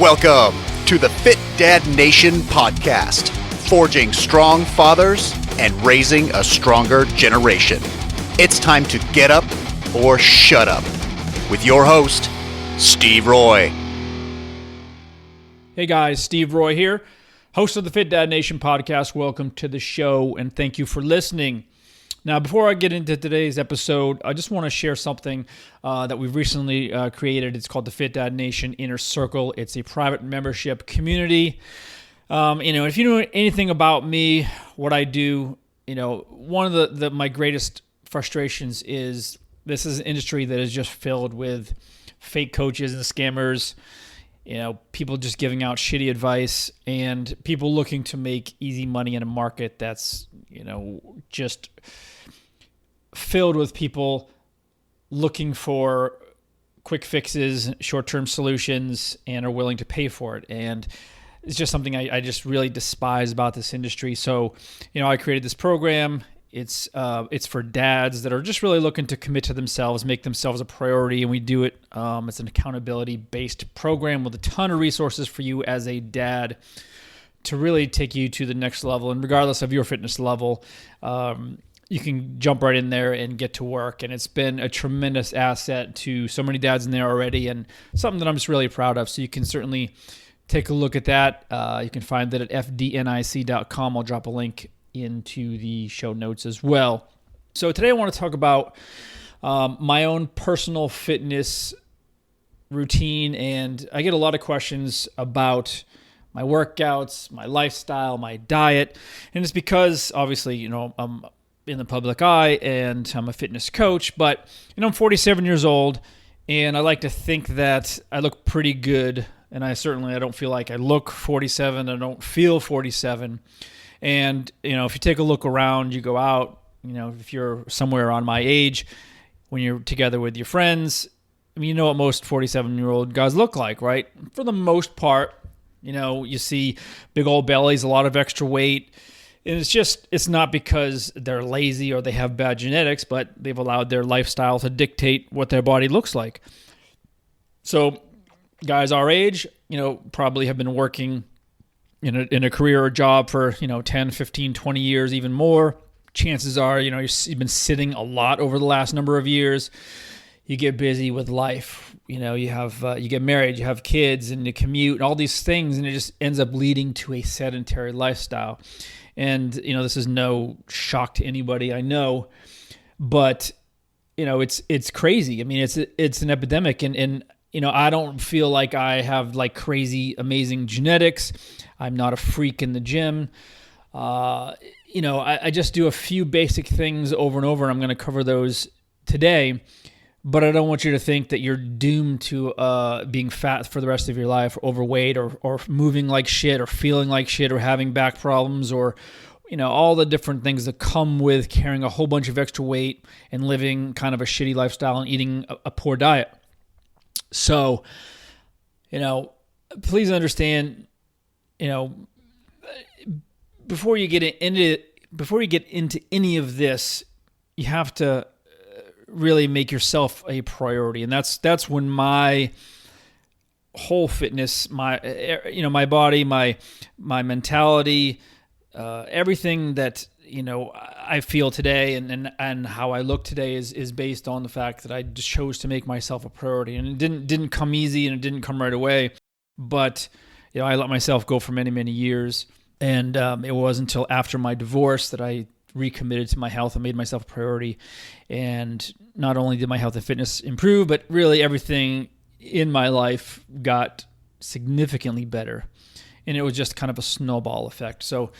Welcome to the Fit Dad Nation podcast, forging strong fathers and raising a stronger generation. It's time to get up or shut up with your host, Steve Roy. Hey guys, Steve Roy here, host of the Fit Dad Nation podcast. Welcome to the show and thank you for listening. Now, before I get into today's episode, I just want to share something that we've recently created. It's called the Fit Dad Nation Inner Circle. It's a private membership community. If you know anything about me, what I do, one of my greatest frustrations is this is an industry that is just filled with fake coaches and scammers, people just giving out shitty advice and people looking to make easy money in a market that's, just filled with people looking for quick fixes, short-term solutions, and are willing to pay for it. And it's just something I just really despise about this industry. So, I created this program. It's for dads that are just really looking to commit to themselves, make themselves a priority, and we do it. It's an accountability-based program with a ton of resources for you as a dad to really take you to the next level. And regardless of your fitness level, you can jump right in there and get to work. And it's been a tremendous asset to so many dads in there already, and something that I'm just really proud of. So you can certainly take a look at that. You can find that at fdnic.com. I'll drop a link into the show notes as well. So today I want to talk about my own personal fitness routine, and I get a lot of questions about my workouts, my lifestyle, my diet, and it's because obviously, I'm in the public eye and I'm a fitness coach, but I'm 47 years old and I like to think that I look pretty good, and I don't feel like I look 47. I don't feel 47. And, if you take a look around, you go out, if you're somewhere around my age, when you're together with your friends, you know what most 47-year-old guys look like, right? For the most part, you see big old bellies, a lot of extra weight. And it's not because they're lazy or they have bad genetics, but they've allowed their lifestyle to dictate what their body looks like. So guys our age, probably have been working in a career or job for, 10, 15, 20 years, even more. Chances are, you've been sitting a lot over the last number of years. You get busy with life. You get married, you have kids, and you commute, and all these things, and it just ends up leading to a sedentary lifestyle. And, this is no shock to anybody, I know, but, it's crazy. I mean, it's an epidemic, and I don't feel like I have like crazy, amazing genetics. I'm not a freak in the gym. I just do a few basic things over and over, and I'm going to cover those today. But I don't want you to think that you're doomed to being fat for the rest of your life, or overweight, or moving like shit, or feeling like shit, or having back problems, or all the different things that come with carrying a whole bunch of extra weight and living kind of a shitty lifestyle and eating a poor diet. So, please understand, before you get into any of this, you have to really make yourself a priority. And that's when my whole fitness, my body, my mentality, everything that, I feel today and how I look today is based on the fact that I just chose to make myself a priority. And it didn't come easy, and it didn't come right away, but, I let myself go for many, many years. And it wasn't until after my divorce that I recommitted to my health and made myself a priority. And not only did my health and fitness improve, but really everything in my life got significantly better. And it was just kind of a snowball effect. So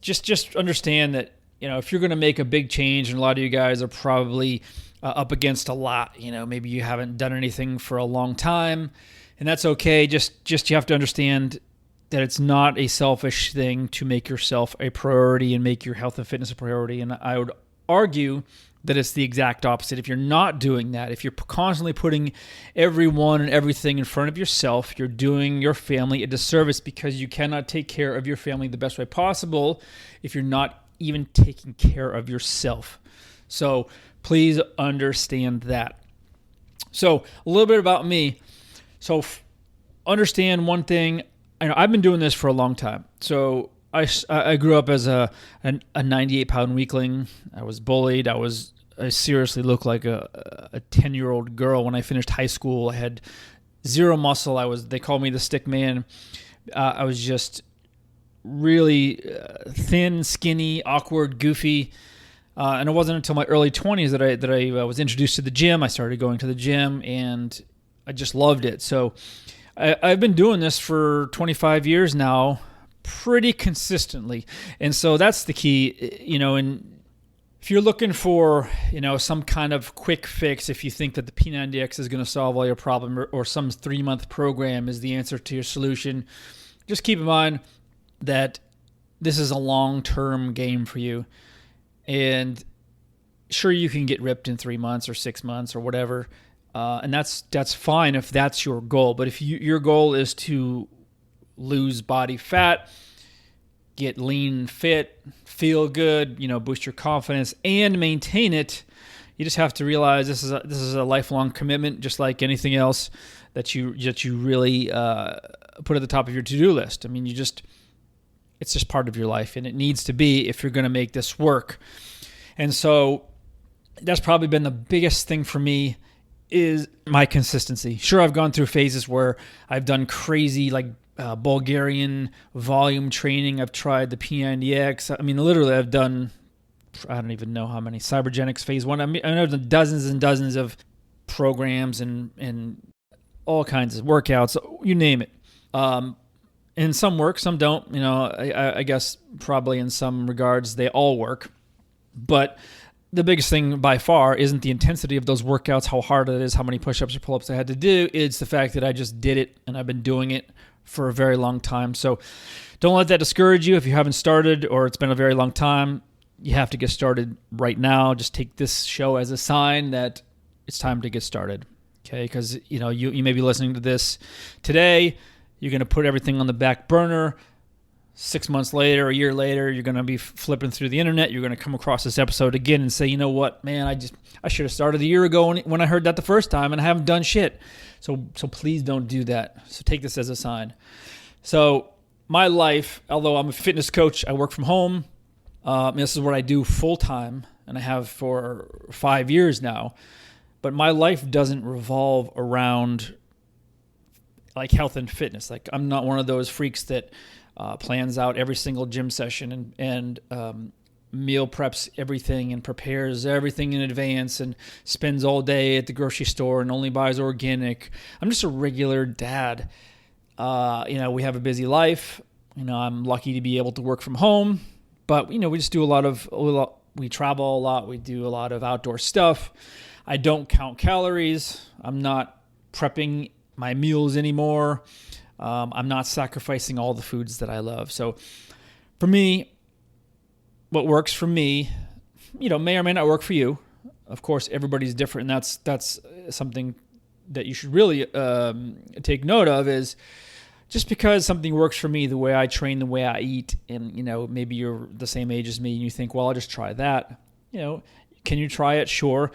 just understand that, if you're going to make a big change, and a lot of you guys are probably up against a lot, maybe you haven't done anything for a long time, and that's okay. Just you have to understand that it's not a selfish thing to make yourself a priority and make your health and fitness a priority. And I would argue that it's the exact opposite. If you're not doing that, if you're constantly putting everyone and everything in front of yourself, you're doing your family a disservice, because you cannot take care of your family the best way possible if you're not even taking care of yourself. So please understand that. So a little bit about me. So understand one thing. I've been doing this for a long time. So I grew up as a 98-pound weakling. I was bullied. I seriously looked like a 10-year-old girl when I finished high school. I had zero muscle. They called me the stick man. I was just really thin, skinny, awkward, goofy. And it wasn't until my early 20s that I was introduced to the gym. I started going to the gym, and I just loved it. So I've been doing this for 25 years now, pretty consistently. And so that's the key, and if you're looking for, some kind of quick fix, if you think that the P90X is going to solve all your problem, or some 3-month program is the answer to your solution, just keep in mind that this is a long-term game for you. And sure, you can get ripped in 3 months or 6 months or whatever. And that's fine if that's your goal. But if your goal is to lose body fat, get lean, fit, feel good, boost your confidence, and maintain it, you just have to realize this is a lifelong commitment, just like anything else that you really put at the top of your to-do list. I mean, it's just part of your life, and it needs to be if you're going to make this work. And so that's probably been the biggest thing for me, is my consistency. Sure, I've gone through phases where I've done crazy, like Bulgarian volume training. I've tried the P90X. I mean, literally, I've done, I don't even know how many, Cybergenics phase 1. I've done dozens and dozens of programs and all kinds of workouts, you name it. And some work, some don't. I guess probably in some regards they all work. But the biggest thing by far isn't the intensity of those workouts, how hard it is, how many push-ups or pull-ups I had to do. It's the fact that I just did it, and I've been doing it for a very long time. So don't let that discourage you if you haven't started or it's been a very long time. You have to get started right now. Just take this show as a sign that it's time to get started. Okay? Because you may be listening to this today. You're going to put everything on the back burner. 6 months later, a year later, you're going to be flipping through the internet. You're going to come across this episode again and say, you know what, man, I should have started a year ago when I heard that the first time, and I haven't done shit. So please don't do that. So take this as a sign. So my life, although I'm a fitness coach, I work from home. This is what I do full time, and I have for 5 years now. But my life doesn't revolve around like health and fitness. Like, I'm not one of those freaks that plans out every single gym session and meal preps everything and prepares everything in advance and spends all day at the grocery store and only buys organic. I'm just a regular dad. We have a busy life. I'm lucky to be able to work from home, but we just do we travel a lot. We do a lot of outdoor stuff. I don't count calories. I'm not prepping my meals anymore. I'm not sacrificing all the foods that I love. So for me, what works for me, may or may not work for you. Of course, everybody's different, and that's something that you should really take note of, is just because something works for me, the way I train, the way I eat, and maybe you're the same age as me and you think, well, I'll just try that. Can you try it? Sure.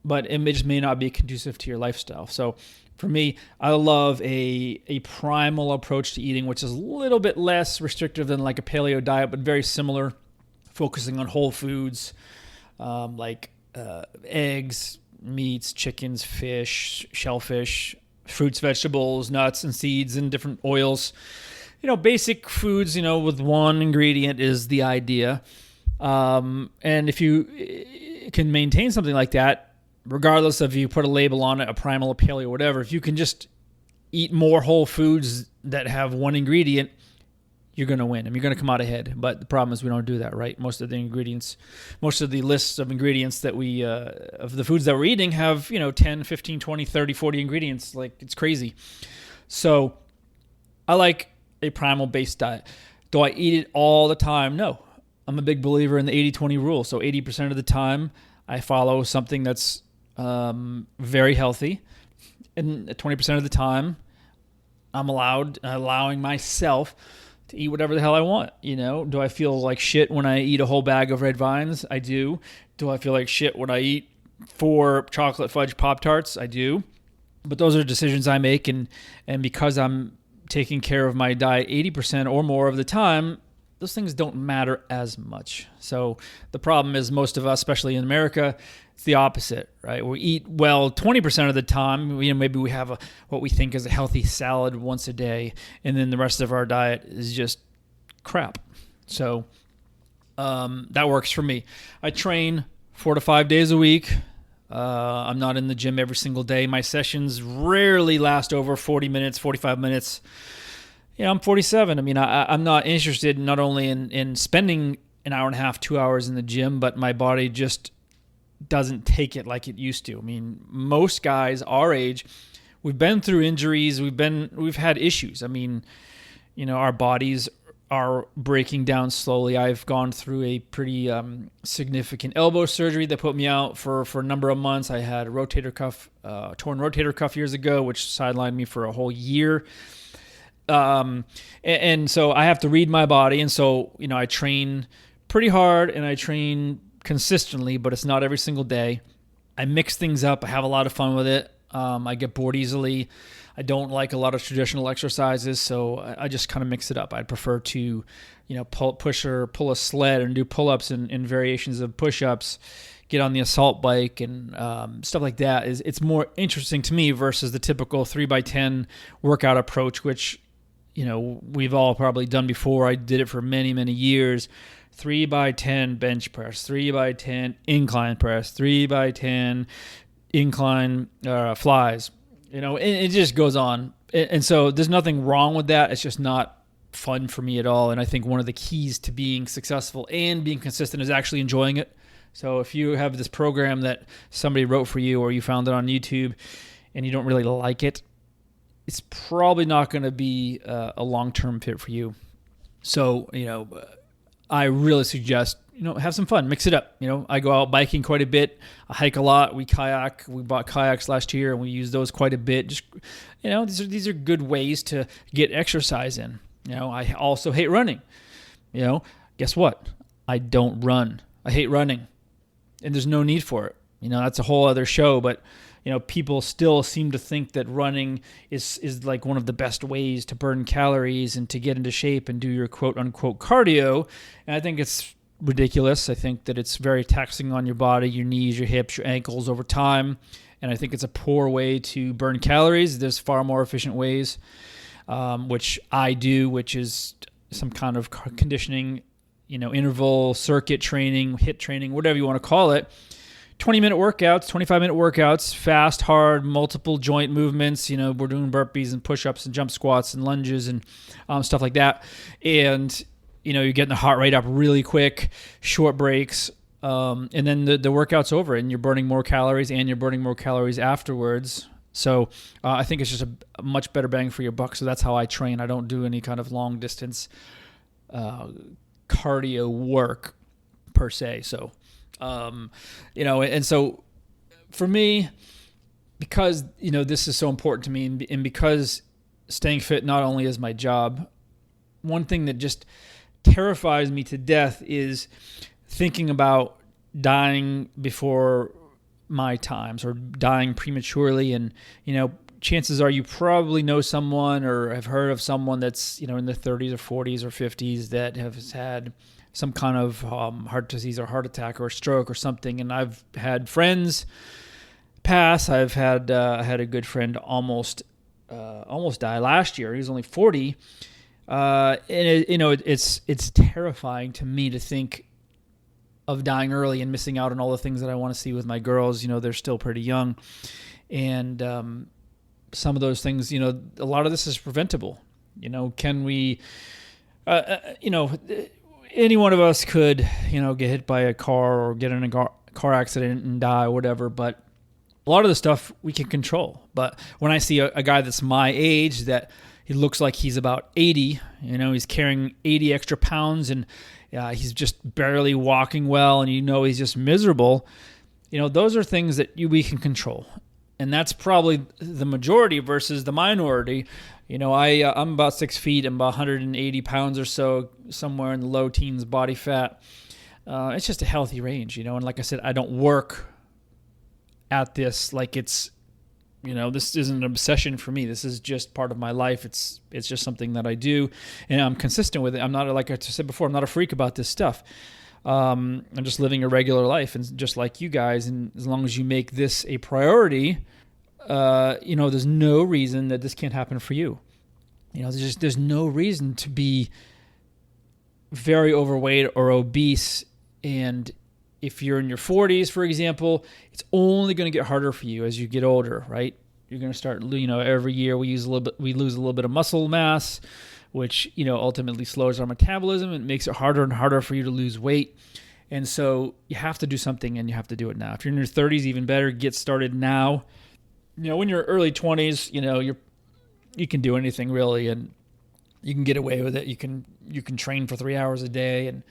But it just may not be conducive to your lifestyle. So for me, I love a primal approach to eating, which is a little bit less restrictive than like a paleo diet, but very similar, focusing on whole foods like eggs, meats, chickens, fish, shellfish, fruits, vegetables, nuts, and seeds, and different oils. Basic foods, with one ingredient is the idea. And if you can maintain something like that, regardless of if you put a label on it, a primal, a paleo, whatever, if you can just eat more whole foods that have one ingredient, you're going to win and you're going to come out ahead. But the problem is we don't do that, right? Most of the lists of ingredients that of the foods that we're eating have, 10, 15, 20, 30, 40 ingredients. Like, it's crazy. So I like a primal based diet. Do I eat it all the time? No. I'm a big believer in the 80-20 rule. So 80% of the time I follow something that's very healthy, and 20% of the time I'm allowing myself to eat whatever the hell I want. Do I feel like shit when I eat a whole bag of red vines? I do. Do I feel like shit when I eat 4 chocolate fudge Pop-Tarts? I do. But those are decisions I make, and because I'm taking care of my diet 80% or more of the time, those things don't matter as much. So the problem is most of us, especially in America, it's the opposite, right? We eat well 20% of the time. Maybe we have what we think is a healthy salad once a day, and then the rest of our diet is just crap. So that works for me. I train 4 to 5 days a week. I'm not in the gym every single day. My sessions rarely last over 40 minutes, 45 minutes. I'm 47. I mean, I'm not interested not only in spending an hour and a half, 2 hours in the gym, but my body just doesn't take it like it used to. I mean, most guys our age, we've been through injuries. We've had issues. I mean, our bodies are breaking down slowly. I've gone through a pretty significant elbow surgery that put me out for a number of months. I had a torn rotator cuff years ago, which sidelined me for a whole year. And so I have to read my body. And so, I train pretty hard and I train consistently, but it's not every single day. I mix things up. I have a lot of fun with it. I get bored easily. I don't like a lot of traditional exercises, so I just kind of mix it up. I'd prefer to, pull a sled and do pull-ups and variations of push-ups, get on the assault bike and stuff like that. It's more interesting to me versus the typical 3x10 workout approach, which, we've all probably done before. I did it for many, many years. 3x10 bench press, 3x10 incline press, 3x10 incline flies. It just goes on. And so there's nothing wrong with that. It's just not fun for me at all. And I think one of the keys to being successful and being consistent is actually enjoying it. So if you have this program that somebody wrote for you or you found it on YouTube and you don't really like it, it's probably not going to be a long-term fit for you. So, I really suggest, have some fun, mix it up. I go out biking quite a bit. I hike a lot. We kayak. We bought kayaks last year and we use those quite a bit. Just, these are good ways to get exercise in. I also hate running. Guess what? I don't run. I hate running and there's no need for it. That's a whole other show, but people still seem to think that running is like one of the best ways to burn calories and to get into shape and do your quote unquote cardio. And I think it's ridiculous. I think that it's very taxing on your body, your knees, your hips, your ankles over time. And I think it's a poor way to burn calories. There's far more efficient ways, which I do, which is some kind of conditioning, interval, circuit training, HIIT training, whatever you want to call it. 20-minute workouts, 25-minute workouts, fast, hard, multiple joint movements. We're doing burpees and push-ups and jump squats and lunges and stuff like that. And, you're getting the heart rate up really quick, short breaks, and then the workout's over and you're burning more calories and you're burning more calories afterwards. So I think it's just a much better bang for your buck. So that's how I train. I don't do any kind of long-distance cardio work per se. So... and so for me, because, this is so important to me and because staying fit not only is my job, one thing that just terrifies me to death is thinking about dying before my times or dying prematurely. And, chances are you probably know someone or have heard of someone that's, in their 30s or 40s or 50s that has had some kind of heart disease or heart attack or stroke or something. And I've had friends pass. I've had I had a good friend almost die last year. He was only 40. And it's terrifying to me to think of dying early and missing out on all the things that I want to see with my girls. They're still pretty young. And some of those things, a lot of this is preventable. Can we, any one of us could, get hit by a car or get in a car accident and die or whatever, but a lot of the stuff we can control. But when I see a guy that's my age, that he looks like he's about 80, he's carrying 80 extra pounds and he's just barely walking well and he's just miserable, those are things that we can control. And that's probably the majority versus the minority. I'm about 6 feet. I'm about 180 pounds or so, somewhere in the low teens body fat. It's just a healthy range, And like I said, I don't work at this like it's, This isn't an obsession for me. This is just part of my life. It's just something that I do, and I'm consistent with it. I'm not, like I said before, I'm not a freak about this stuff. I'm just living a regular life, and just like you guys. And as long as you make this a priority, there's no reason that this can't happen for you. There's no reason to be very overweight or obese. And if you're in your 40s, for example, it's only going to get harder for you as you get older, right? You're going to start, every year we lose a little bit of muscle mass, which, ultimately slows our metabolism and makes it harder and harder for you to lose weight. And so you have to do something, and you have to do it now. If you're in your 30s, even better, get started now. When you're early 20s, you can do anything really, and you can get away with it. You can train for 3 hours a day, and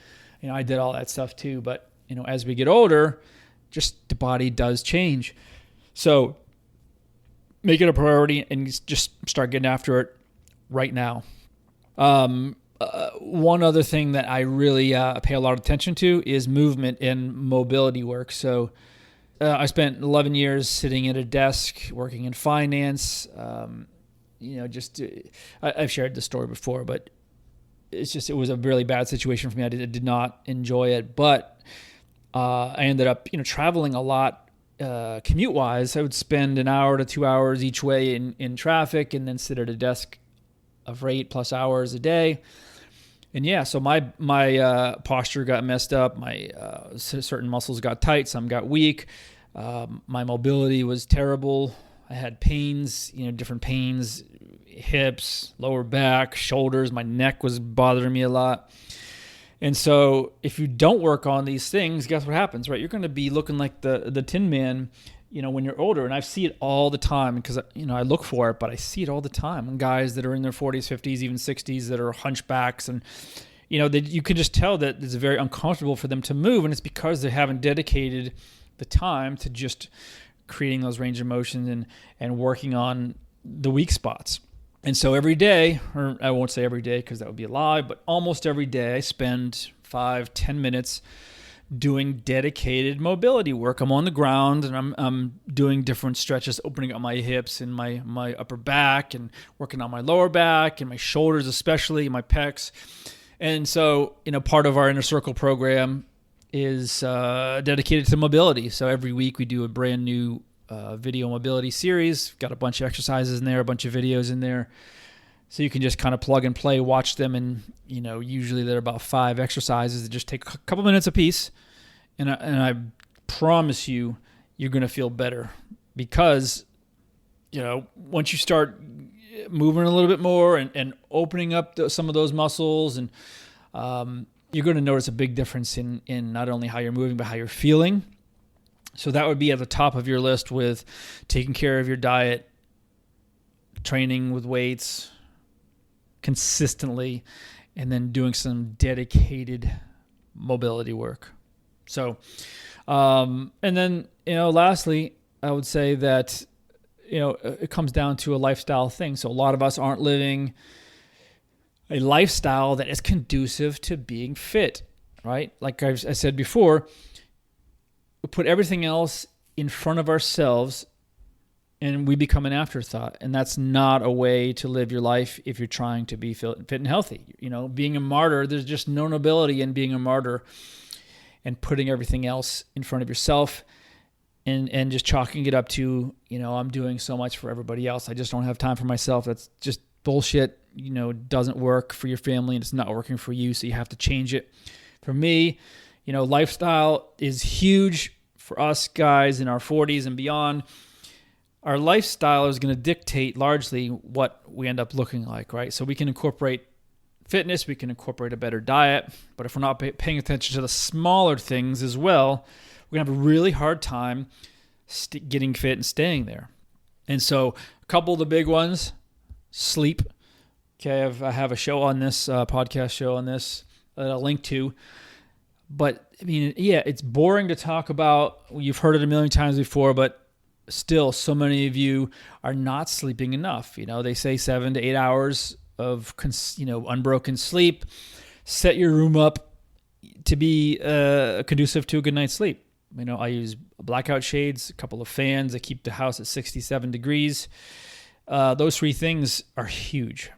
I did all that stuff too. But as we get older, just the body does change. So make it a priority and just start getting after it right now. One other thing that I really pay a lot of attention to is movement and mobility work. So I spent 11 years sitting at a desk working in finance. I've shared this story before, but it was a really bad situation for me. I did not enjoy it, but I ended up traveling a lot commute-wise. I would spend an hour to 2 hours each way in traffic, and then sit at a desk for 8+ hours a day. And so my posture got messed up. My certain muscles got tight, some got weak. My mobility was terrible. I had pains, different pains, hips, lower back, shoulders. My neck was bothering me a lot. And so if you don't work on these things, guess what happens, right? You're going to be looking like the Tin Man, when you're older. And I see it all the time because, I look for it, but I see it all the time. And guys that are in their 40s, 50s, even 60s that are hunchbacks, and, you can just tell that it's very uncomfortable for them to move. And it's because they haven't dedicated the time to just creating those range of motion and working on the weak spots. And so every day, or I won't say every day because that would be a lie, but almost every day I spend 5-10 minutes doing dedicated mobility work. I'm on the ground and I'm doing different stretches, opening up my hips and my upper back, and working on my lower back and my shoulders, especially my pecs. And so, part of our Inner Circle program is dedicated to mobility. So every week we do a brand new video mobility series. Got a bunch of exercises in there, a bunch of videos in there. So you can just kind of plug and play, watch them. And, usually they're about 5 exercises that just take a couple minutes a piece. And I promise you, you're going to feel better because, once you start moving a little bit more and opening up some of those muscles, and you're going to notice a big difference in not only how you're moving, but how you're feeling. So that would be at the top of your list, with taking care of your diet, training with weights consistently, and then doing some dedicated mobility work. So, and then, lastly, I would say that, it comes down to a lifestyle thing. So a lot of us aren't living a lifestyle that is conducive to being fit, right? Like I said before, we put everything else in front of ourselves and we become an afterthought. And that's not a way to live your life if you're trying to be fit and healthy. Being a martyr, there's just no nobility in being a martyr and putting everything else in front of yourself and just chalking it up to, I'm doing so much for everybody else. I just don't have time for myself. That's just bullshit. It doesn't work for your family and it's not working for you. So you have to change it. For me, lifestyle is huge for us guys in our 40s and beyond. Our lifestyle is going to dictate largely what we end up looking like, right? So we can incorporate fitness, we can incorporate a better diet, but if we're not paying attention to the smaller things as well, we're going to have a really hard time getting fit and staying there. And so a couple of the big ones, sleep. Okay, I have a show on this, podcast show on this that I'll link to. But, it's boring to talk about. You've heard it a million times before, but still so many of you are not sleeping enough. They say 7 to 8 hours of, unbroken sleep. Set your room up to be conducive to a good night's sleep. I use blackout shades, a couple of fans that keep the house at 67 degrees. Those three things are huge.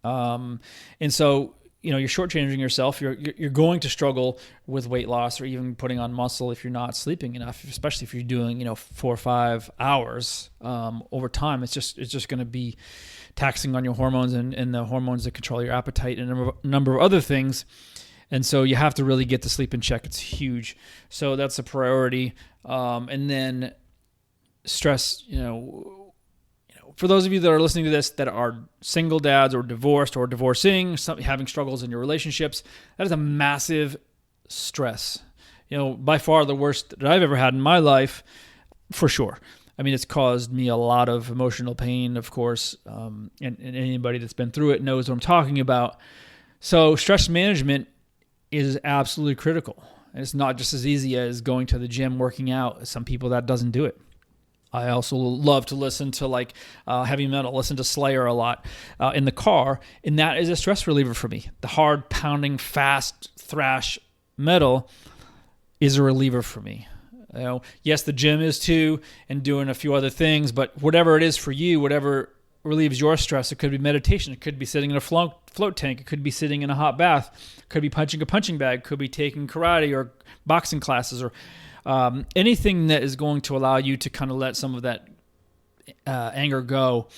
And so, you're shortchanging yourself. You're going to struggle with weight loss or even putting on muscle if you're not sleeping enough, especially if you're doing, 4 or 5 hours over time. It's just going to be taxing on your hormones and the hormones that control your appetite and a number of other things. And so you have to really get the sleep in check. It's huge. So that's a priority. And then stress, for those of you that are listening to this that are single dads or divorced or divorcing, having struggles in your relationships, that is a massive stress. By far the worst that I've ever had in my life, for sure. I mean, it's caused me a lot of emotional pain, of course, and anybody that's been through it knows what I'm talking about. So stress management is absolutely critical. And it's not just as easy as going to the gym, working out. Some people, that doesn't do it. I also love to listen to heavy metal, listen to Slayer a lot in the car, and that is a stress reliever for me. The hard, pounding, fast thrash metal is a reliever for me. Yes, the gym is too, and doing a few other things, but whatever it is for you, whatever relieves your stress, it could be meditation, it could be sitting in a float tank, it could be sitting in a hot bath, it could be punching a punching bag, it could be taking karate or boxing classes or anything that is going to allow you to kind of let some of that anger go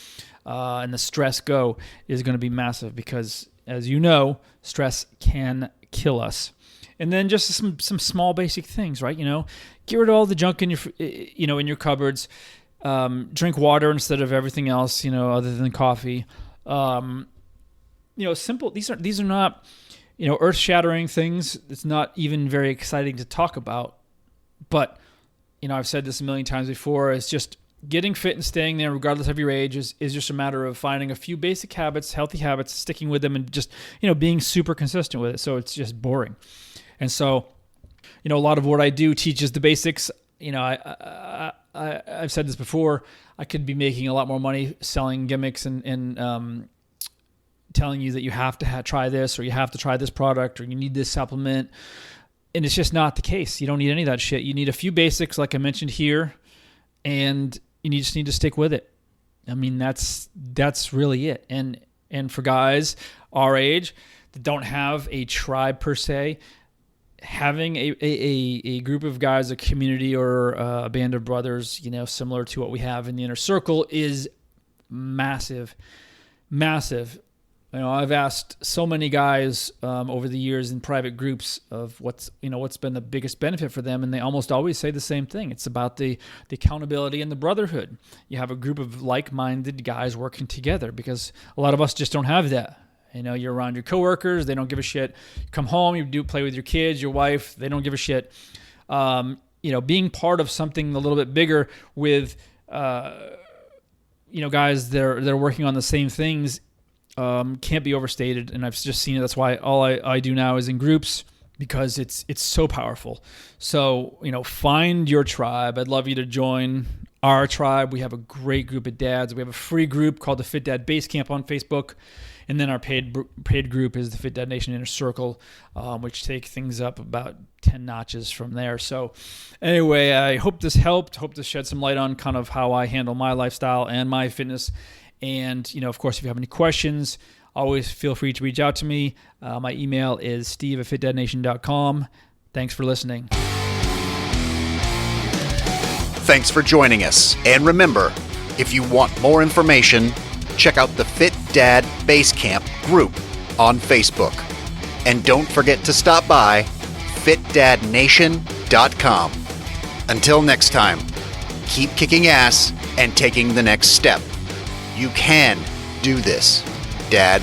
and the stress go is going to be massive because, as you know, stress can kill us. And then just some small basic things, right? Get rid of all the junk in in your cupboards. Drink water instead of everything else, other than coffee. Simple. These are not, earth-shattering things. It's not even very exciting to talk about. But, I've said this a million times before, it's just getting fit and staying there regardless of your age is just a matter of finding a few basic habits, healthy habits, sticking with them and just, being super consistent with it. So it's just boring. And so, a lot of what I do teaches the basics. I've said this before, I could be making a lot more money selling gimmicks and telling you that you have to try this or you have to try this product or you need this supplement. And it's just not the case. You don't need any of that shit. You need a few basics, like I mentioned here, and you just need to stick with it. I mean, that's really it. And for guys our age that don't have a tribe per se, having a group of guys, a community or a band of brothers, similar to what we have in the inner circle is massive, massive. I've asked so many guys over the years in private groups of what's been the biggest benefit for them, and they almost always say the same thing. It's about the accountability and the brotherhood. You have a group of like-minded guys working together because a lot of us just don't have that. You're around your coworkers, they don't give a shit. You come home, you play with your kids, your wife, they don't give a shit. Being part of something a little bit bigger with guys that are working on the same things can't be overstated, and I've just seen it. That's why all I do now is in groups because it's so powerful. So, find your tribe. I'd love you to join our tribe. We have a great group of dads. We have a free group called the Fit Dad Base Camp on Facebook, and then our paid group is the Fit Dad Nation Inner Circle, which take things up about 10 notches from there. So anyway, I hope this helped. Hope to shed some light on kind of how I handle my lifestyle and my fitness. And, of course, if you have any questions, always feel free to reach out to me. My email is steve@fitdadnation.com. Thanks for listening. Thanks for joining us. And remember, if you want more information, check out the Fit Dad Base Camp group on Facebook. And don't forget to stop by fitdadnation.com. Until next time, keep kicking ass and taking the next step. You can do this, Dad.